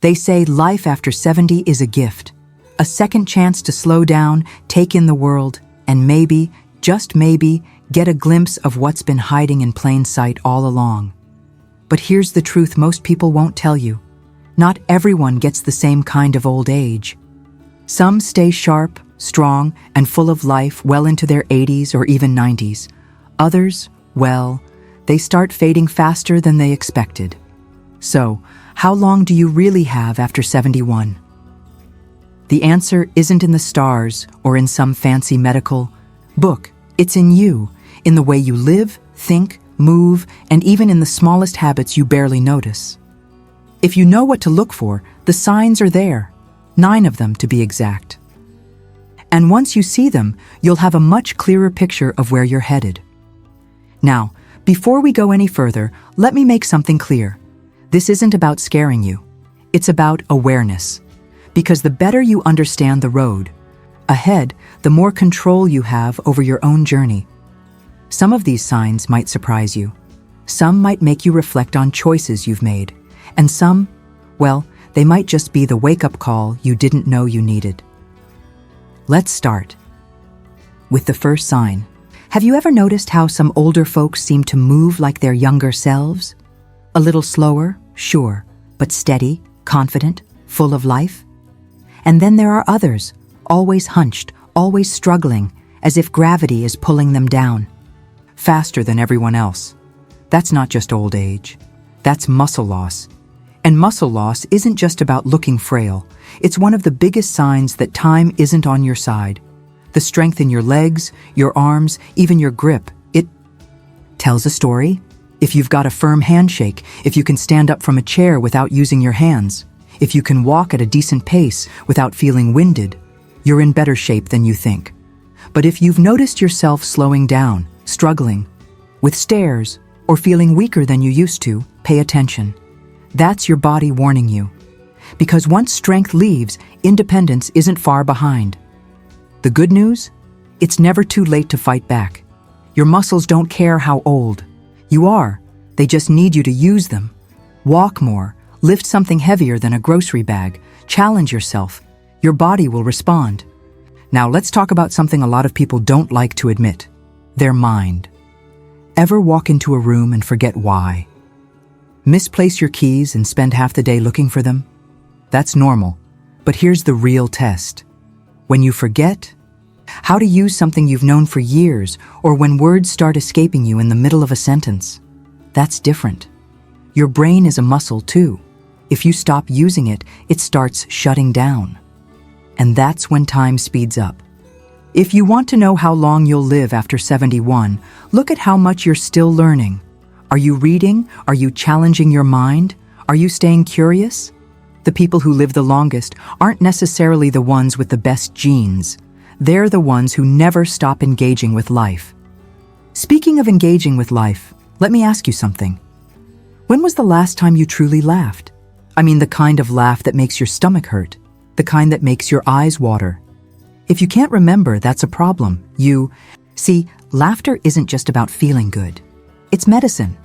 They say life after 70 is a gift, a second chance to slow down, take in the world, and maybe, just maybe, get a glimpse of what's been hiding in plain sight all along. But here's the truth most people won't tell you. Not everyone gets the same kind of old age. Some stay sharp, strong, and full of life well into their 80s or even 90s. Others, well, they start fading faster than they expected. So, how long do you really have after 71? The answer isn't in the stars or in some fancy medical book. It's in you, in the way you live, think, move, and even in the smallest habits you barely notice. If you know what to look for, the signs are there, 9 of them to be exact. And once you see them, you'll have a much clearer picture of where you're headed. Now, before we go any further, let me make something clear. This isn't about scaring you. It's about awareness. Because the better you understand the road ahead, the more control you have over your own journey. Some of these signs might surprise you. Some might make you reflect on choices you've made. And some, well, they might just be the wake-up call you didn't know you needed. Let's start with the first sign. Have you ever noticed how some older folks seem to move like their younger selves? A little slower, sure, but steady, confident, full of life? And then there are others, always hunched, always struggling, as if gravity is pulling them down. Faster than everyone else. That's not just old age. That's muscle loss. And muscle loss isn't just about looking frail. It's one of the biggest signs that time isn't on your side. The strength in your legs, your arms, even your grip, it tells a story. If you've got a firm handshake, if you can stand up from a chair without using your hands, if you can walk at a decent pace without feeling winded, you're in better shape than you think. But if you've noticed yourself slowing down, struggling, with stairs, or feeling weaker than you used to, pay attention. That's your body warning you. Because once strength leaves, independence isn't far behind. The good news? It's never too late to fight back. Your muscles don't care how old you are. They just need you to use them. Walk more, lift something heavier than a grocery bag, challenge yourself. Your body will respond. Now let's talk about something a lot of people don't like to admit. Their mind. Ever walk into a room and forget why? Misplace your keys and spend half the day looking for them? That's normal. But here's the real test. When you forget how to use something you've known for years, or when words start escaping you in the middle of a sentence, that's different. Your brain is a muscle too. If you stop using it, it starts shutting down. And that's when time speeds up. If you want to know how long you'll live after 71, look at how much you're still learning. Are you reading? Are you challenging your mind? Are you staying curious? The people who live the longest aren't necessarily the ones with the best genes. They're the ones who never stop engaging with life. Speaking of engaging with life, let me ask you something. When was the last time you truly laughed? I mean the kind of laugh that makes your stomach hurt, the kind that makes your eyes water. If you can't remember, that's a problem. See, laughter isn't just about feeling good. It's medicine.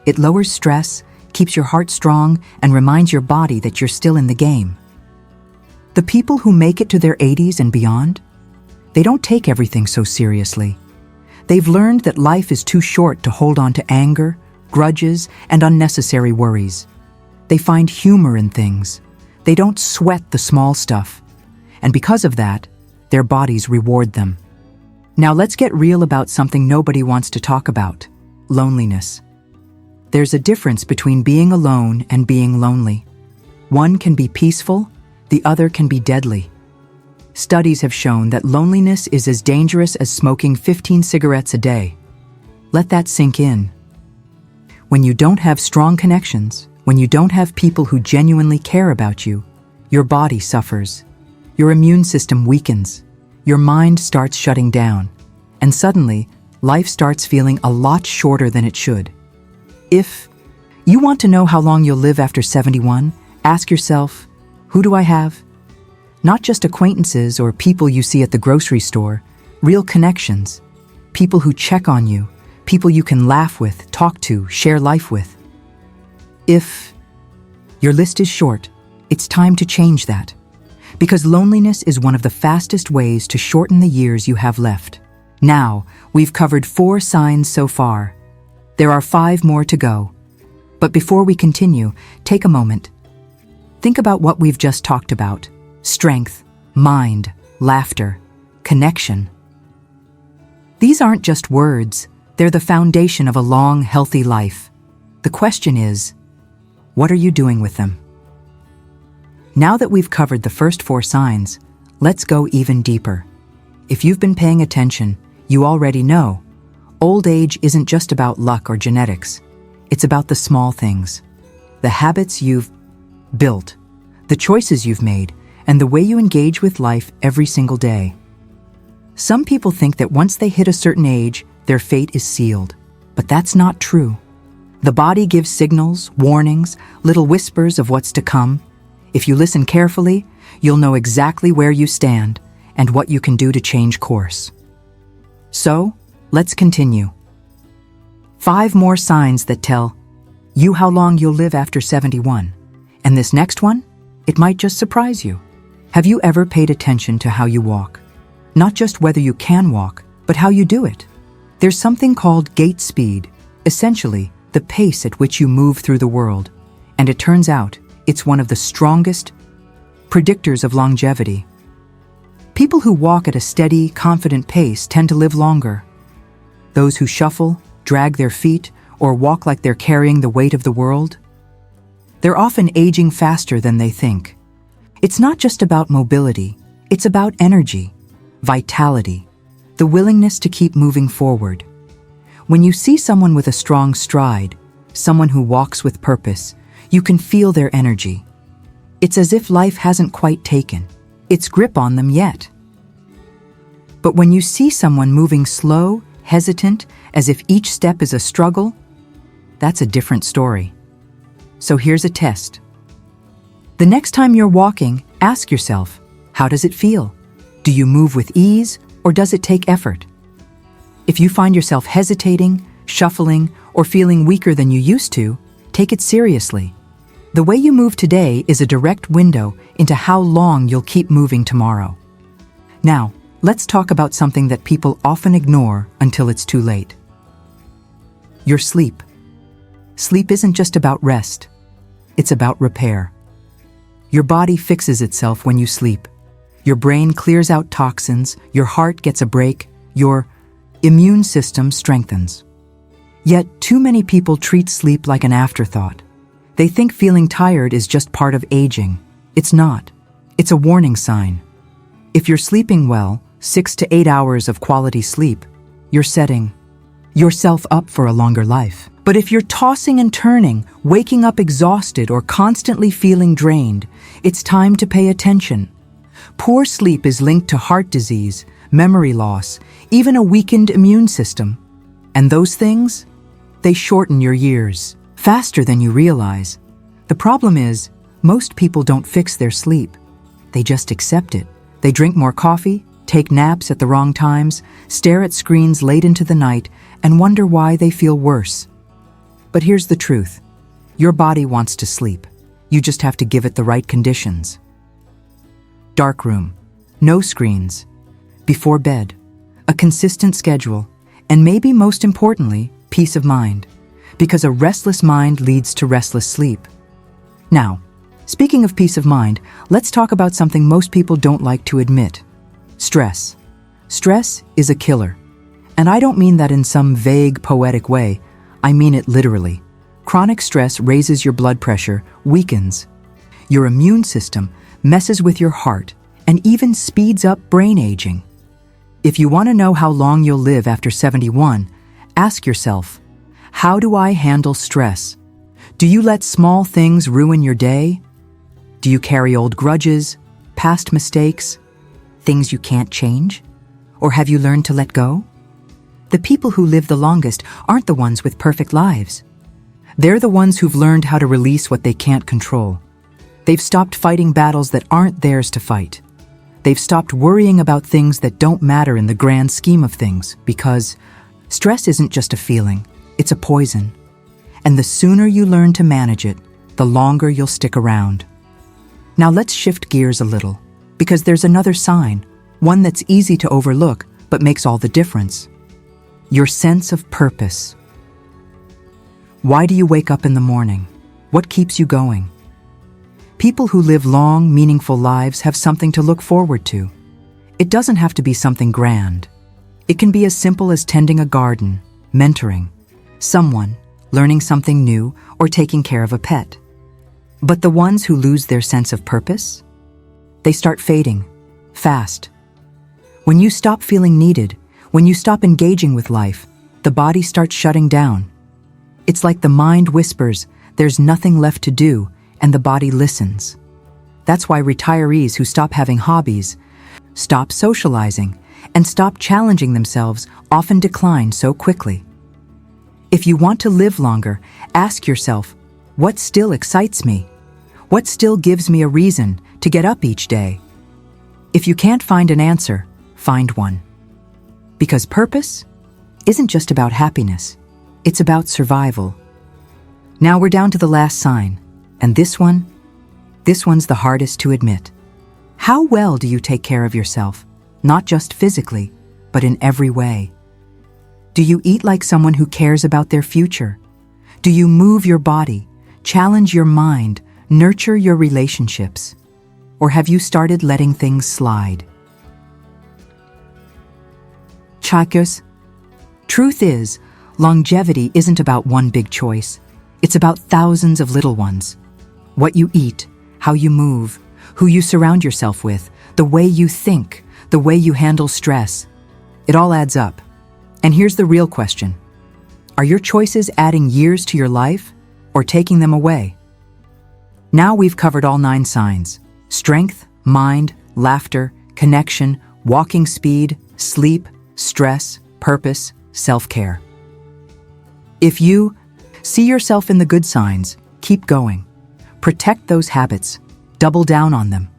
It lowers stress, keeps your heart strong, and reminds your body that you're still in the game. The people who make it to their 80s and beyond, they don't take everything so seriously. They've learned that life is too short to hold on to anger, grudges, and unnecessary worries. They find humor in things. They don't sweat the small stuff. And because of that, their bodies reward them. Now let's get real about something nobody wants to talk about: loneliness. There's a difference between being alone and being lonely. One can be peaceful, the other can be deadly. Studies have shown that loneliness is as dangerous as smoking 15 cigarettes a day. Let that sink in. When you don't have strong connections, when you don't have people who genuinely care about you, your body suffers. Your immune system weakens. Your mind starts shutting down. And suddenly, life starts feeling a lot shorter than it should. If you want to know how long you'll live after 71, ask yourself, who do I have? Not just acquaintances or people you see at the grocery store, real connections. People who check on you, people you can laugh with, talk to, share life with. If your list is short, It's time to change that. Because loneliness is one of the fastest ways to shorten the years you have left. Now, we've covered 4 signs so far. There are 5 more to go. But before we continue, take a moment. Think about what we've just talked about. Strength, mind, laughter, connection. These aren't just words, they're the foundation of a long, healthy life. The question is, what are you doing with them? Now that we've covered the first 4 signs, let's go even deeper. If you've been paying attention, you already know, old age isn't just about luck or genetics. It's about the small things. The habits you've built, the choices you've made, and the way you engage with life every single day. Some people think that once they hit a certain age, their fate is sealed. But that's not true. The body gives signals, warnings, little whispers of what's to come. If you listen carefully, you'll know exactly where you stand and what you can do to change course. So, let's continue. 5 more signs that tell you how long you'll live after 71. And this next one, it might just surprise you. Have you ever paid attention to how you walk? Not just whether you can walk, but how you do it. There's something called gait speed, essentially the pace at which you move through the world. And it turns out, it's one of the strongest predictors of longevity. People who walk at a steady, confident pace tend to live longer. Those who shuffle, drag their feet, or walk like they're carrying the weight of the world, they're often aging faster than they think. It's not just about mobility, it's about energy, vitality, the willingness to keep moving forward. When you see someone with a strong stride, someone who walks with purpose, you can feel their energy. It's as if life hasn't quite taken its grip on them yet. But when you see someone moving slow, hesitant, as if each step is a struggle, that's a different story. So here's a test. The next time you're walking, ask yourself, how does it feel? Do you move with ease, or does it take effort? If you find yourself hesitating, shuffling, or feeling weaker than you used to, take it seriously. The way you move today is a direct window into how long you'll keep moving tomorrow. Now, let's talk about something that people often ignore until it's too late. Your sleep. Sleep isn't just about rest. It's about repair. Your body fixes itself when you sleep. Your brain clears out toxins, your heart gets a break, your immune system strengthens. Yet, too many people treat sleep like an afterthought. They think feeling tired is just part of aging. It's not. It's a warning sign. If you're sleeping well, 6 to 8 hours of quality sleep, you're setting yourself up for a longer life. But if you're tossing and turning, waking up exhausted or constantly feeling drained, it's time to pay attention. Poor sleep is linked to heart disease, memory loss, even a weakened immune system. And those things, they shorten your years faster than you realize. The problem is, most people don't fix their sleep. They just accept it. They drink more coffee, take naps at the wrong times, stare at screens late into the night, and wonder why they feel worse. But here's the truth. Your body wants to sleep. You just have to give it the right conditions. Dark room, no screens, before bed, a consistent schedule, and maybe most importantly, peace of mind. Because a restless mind leads to restless sleep. Now, speaking of peace of mind, let's talk about something most people don't like to admit. Stress. Stress is a killer. And I don't mean that in some vague, poetic way. I mean it literally. Chronic stress raises your blood pressure, weakens your immune system, messes with your heart, and even speeds up brain aging. If you want to know how long you'll live after 71, ask yourself, how do I handle stress? Do you let small things ruin your day? Do you carry old grudges, past mistakes, things you can't change? Or have you learned to let go? The people who live the longest aren't the ones with perfect lives. They're the ones who've learned how to release what they can't control. They've stopped fighting battles that aren't theirs to fight. They've stopped worrying about things that don't matter in the grand scheme of things, because stress isn't just a feeling, it's a poison. And the sooner you learn to manage it, the longer you'll stick around. Now let's shift gears a little, because there's another sign, one that's easy to overlook but makes all the difference. Your sense of purpose. Why do you wake up in the morning? What keeps you going? People who live long, meaningful lives have something to look forward to. It doesn't have to be something grand. It can be as simple as tending a garden, mentoring someone, learning something new, or taking care of a pet. But the ones who lose their sense of purpose? They start fading, fast. When you stop feeling needed, when you stop engaging with life, the body starts shutting down. It's like the mind whispers, there's nothing left to do, and the body listens. That's why retirees who stop having hobbies, stop socializing, and stop challenging themselves often decline so quickly. If you want to live longer, ask yourself, what still excites me? What still gives me a reason to get up each day? If you can't find an answer, find one. Because purpose isn't just about happiness, it's about survival. Now we're down to the last sign, and this one's the hardest to admit. How well do you take care of yourself, not just physically, but in every way? Do you eat like someone who cares about their future? Do you move your body, challenge your mind, nurture your relationships? Or have you started letting things slide? Chakos, truth is, longevity isn't about one big choice. It's about thousands of little ones. What you eat, how you move, who you surround yourself with, the way you think, the way you handle stress. It all adds up. And here's the real question. Are your choices adding years to your life or taking them away? Now we've covered all 9 signs: strength, mind, laughter, connection, walking speed, sleep, stress, purpose, self-care. If you see yourself in the good signs, keep going. Protect those habits. Double down on them.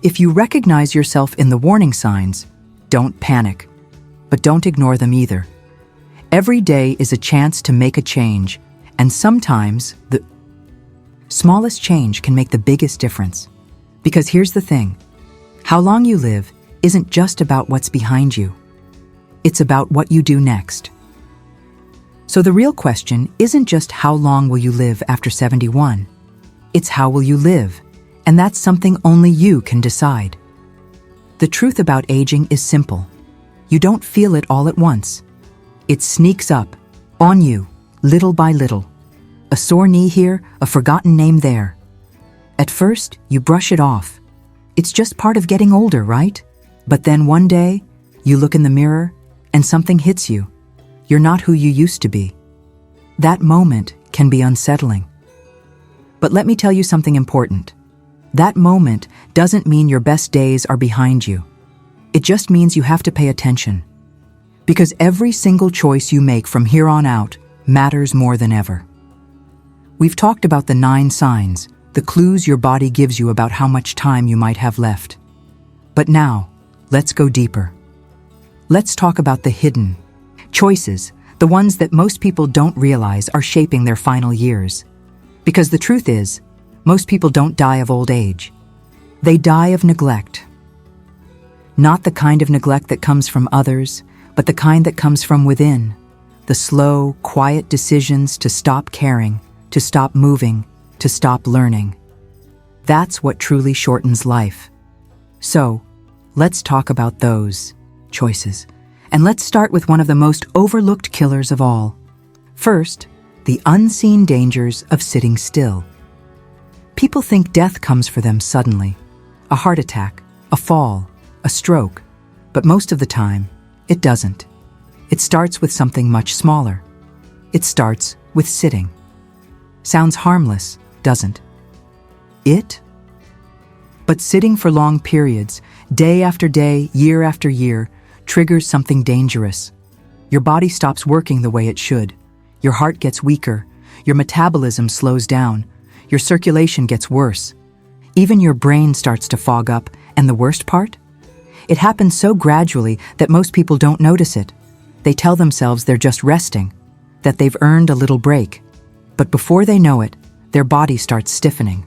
If you recognize yourself in the warning signs, don't panic. But don't ignore them either. Every day is a chance to make a change, and sometimes the smallest change can make the biggest difference. Because here's the thing, how long you live isn't just about what's behind you. It's about what you do next. So the real question isn't just how long will you live after 71, it's how will you live, and that's something only you can decide. The truth about aging is simple. You don't feel it all at once. It sneaks up on you, little by little. A sore knee here, a forgotten name there. At first, you brush it off. It's just part of getting older, right? But then one day, you look in the mirror and something hits you. You're not who you used to be. That moment can be unsettling. But let me tell you something important. That moment doesn't mean your best days are behind you. It just means you have to pay attention. Because every single choice you make from here on out matters more than ever. We've talked about the 9 signs, the clues your body gives you about how much time you might have left. But now, let's go deeper. Let's talk about the hidden choices, the ones that most people don't realize are shaping their final years. Because the truth is, most people don't die of old age. They die of neglect. Not the kind of neglect that comes from others, but the kind that comes from within. The slow, quiet decisions to stop caring, to stop moving, to stop learning. That's what truly shortens life. So, let's talk about those choices. And let's start with one of the most overlooked killers of all. First, the unseen dangers of sitting still. People think death comes for them suddenly. A heart attack, a fall, a stroke. But most of the time, it doesn't. It starts with something much smaller. It starts with sitting. Sounds harmless, doesn't it? But sitting for long periods, day after day, year after year, triggers something dangerous. Your body stops working the way it should. Your heart gets weaker. Your metabolism slows down. Your circulation gets worse. Even your brain starts to fog up. And the worst part? It happens so gradually that most people don't notice it. They tell themselves they're just resting, that they've earned a little break. But before they know it, their body starts stiffening.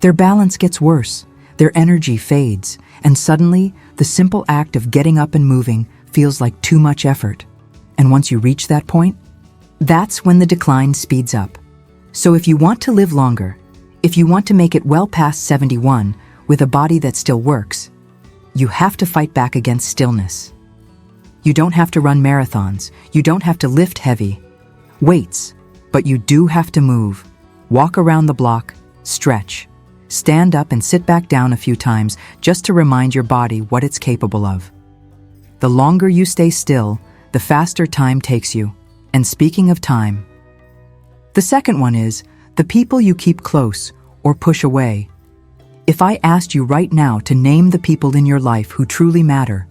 Their balance gets worse, their energy fades, and suddenly, the simple act of getting up and moving feels like too much effort. And once you reach that point, that's when the decline speeds up. So if you want to live longer, if you want to make it well past 71 with a body that still works, you have to fight back against stillness. You don't have to run marathons, you don't have to lift heavy weights, but you do have to move. Walk around the block, stretch, stand up and sit back down a few times just to remind your body what it's capable of. The longer you stay still, the faster time takes you. And speaking of time, the second one is the people you keep close or push away. If I asked you right now to name the people in your life who truly matter,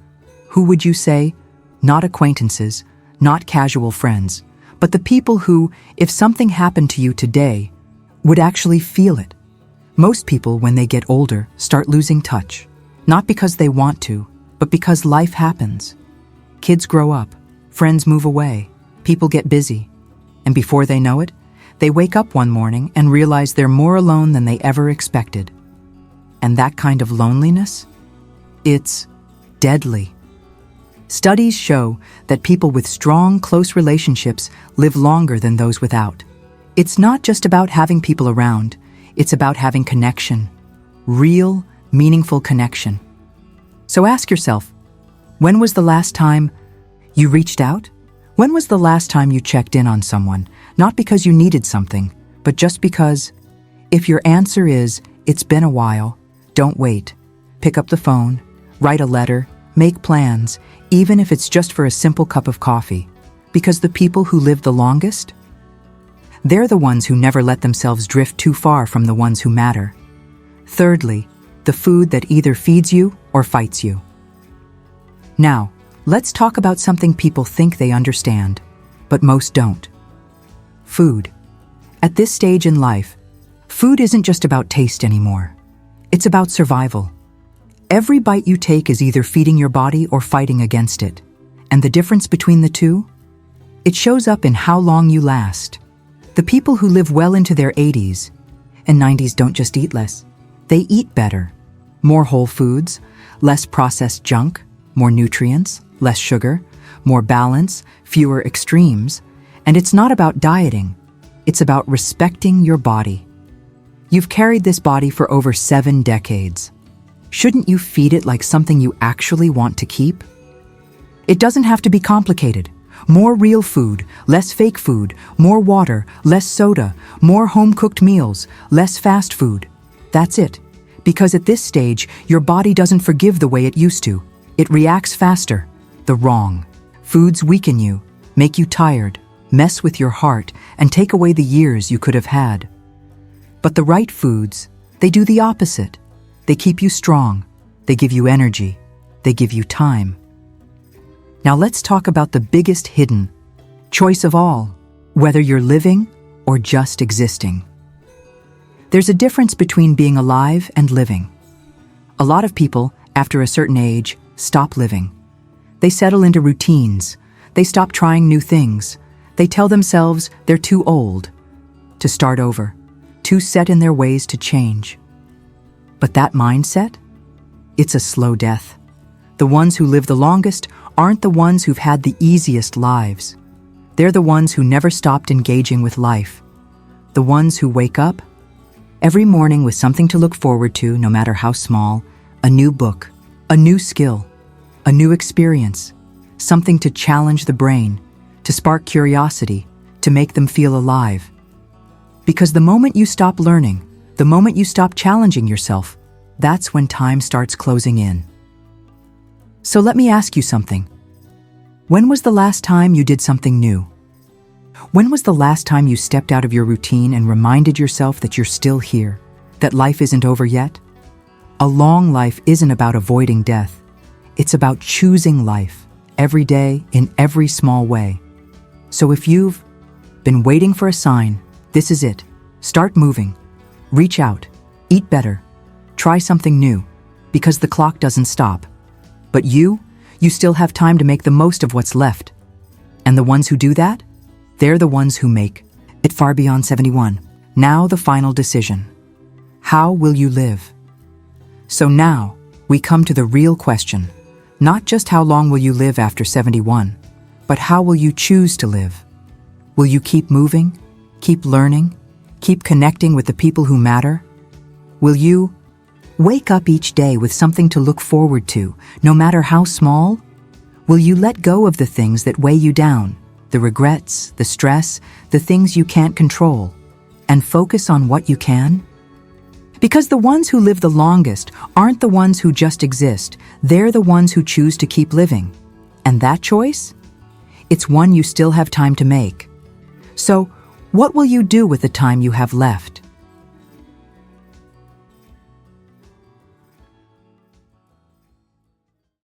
who would you say? Not acquaintances, not casual friends, but the people who, if something happened to you today, would actually feel it. Most people, when they get older, start losing touch, not because they want to, but because life happens. Kids grow up, friends move away, people get busy, and before they know it, they wake up one morning and realize they're more alone than they ever expected. And that kind of loneliness? It's deadly. Studies show that people with strong, close relationships live longer than those without. It's not just about having people around, it's about having connection. Real, meaningful connection. So ask yourself, when was the last time you reached out? When was the last time you checked in on someone, not because you needed something, but just because? If your answer is, it's been a while, don't wait. Pick up the phone, write a letter, make plans, even if it's just for a simple cup of coffee. Because the people who live the longest, they're the ones who never let themselves drift too far from the ones who matter. Thirdly, the food that either feeds you or fights you. Now, let's talk about something people think they understand, but most don't. Food. At this stage in life, food isn't just about taste anymore. It's about survival. Every bite you take is either feeding your body or fighting against it. And the difference between the two? It shows up in how long you last. The people who live well into their 80s and 90s don't just eat less. They eat better. More whole foods, less processed junk, more nutrients, less sugar, more balance, fewer extremes. And it's not about dieting. It's about respecting your body. You've carried this body for over 7 decades. Shouldn't you feed it like something you actually want to keep? It doesn't have to be complicated. More real food, less fake food, more water, less soda, more home-cooked meals, less fast food. That's it. Because at this stage, your body doesn't forgive the way it used to. It reacts faster. The wrong. Foods weaken you, make you tired, mess with your heart, and take away the years you could have had. But the right foods, they do the opposite. They keep you strong. They give you energy. They give you time. Now let's talk about the biggest hidden choice of all, whether you're living or just existing. There's a difference between being alive and living. A lot of people, after a certain age, stop living. They settle into routines. They stop trying new things. They tell themselves they're too old to start over, too set in their ways to change. But that mindset? It's a slow death. The ones who live the longest aren't the ones who've had the easiest lives. They're the ones who never stopped engaging with life. The ones who wake up every morning with something to look forward to, no matter how small, a new book, a new skill, a new experience, something to challenge the brain, to spark curiosity, to make them feel alive. Because the moment you stop learning, the moment you stop challenging yourself, that's when time starts closing in. So let me ask you something. When was the last time you did something new? When was the last time you stepped out of your routine and reminded yourself that you're still here, that life isn't over yet? A long life isn't about avoiding death. It's about choosing life, every day, in every small way. So if you've been waiting for a sign, this is it. Start moving. Reach out. Eat better. Try something new, because the clock doesn't stop. But you still have time to make the most of what's left. And the ones who do that? They're the ones who make it far beyond 71. Now the final decision. How will you live? So now, we come to the real question. Not just how long will you live after 71, but how will you choose to live? Will you keep moving, keep learning, keep connecting with the people who matter? Will you wake up each day with something to look forward to, no matter how small? Will you let go of the things that weigh you down, the regrets, the stress, the things you can't control, and focus on what you can? Because the ones who live the longest aren't the ones who just exist, they're the ones who choose to keep living. And that choice? It's one you still have time to make. So, what will you do with the time you have left?